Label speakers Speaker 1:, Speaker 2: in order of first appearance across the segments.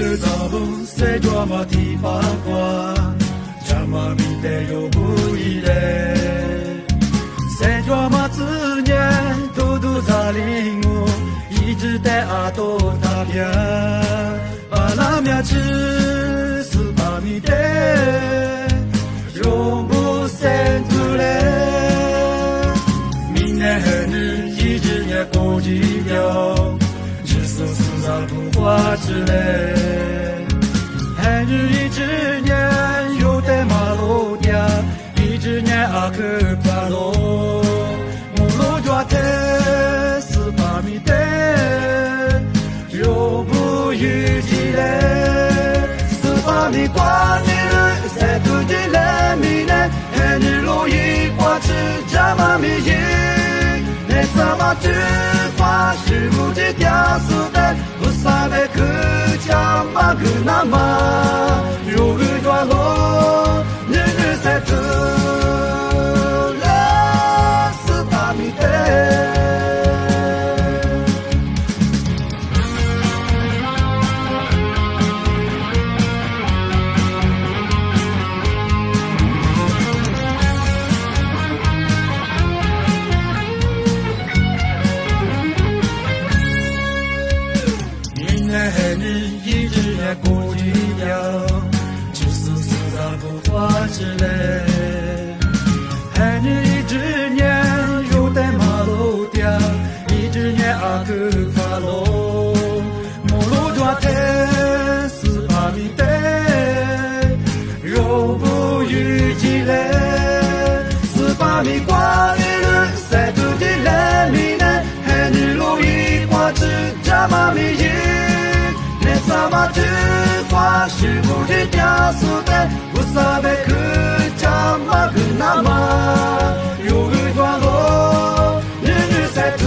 Speaker 1: 了早不谁抓马提八卦，抓马米得有不一嘞。谁抓马自念，嘟嘟扎林我，一直在阿多他边，巴拉米亚吃斯巴米得，永不散出来。明年和你一直年过几秒。四杂不花之类，寒日一只年有在马路边，一只年阿克巴罗，木路抓的斯巴米的，有不雨季嘞，斯巴米挂你了，在土地来米呢，寒日路一挂吃加马米耶，那怎么去花是不知掉死的。Sabe que chama que nama, eu vejo a luz, nem sei tu, lá se tá me过几秒，就是四杂不花之类。寒日一只年有在马路边，一只年阿克法罗，木路抓的斯巴米的，有不雨季嘞，斯巴米挂你了，在土地来米呢，寒日路一挂吃加马米耶。怎么去花是不知掉死的，不萨贝克加马克那么有个段落，日日在土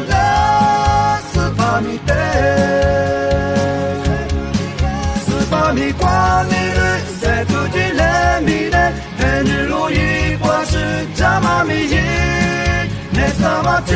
Speaker 1: 拉斯巴米的，斯巴米挂你了，在土地来米的，寒日路一挂是加马米耶，那怎么去？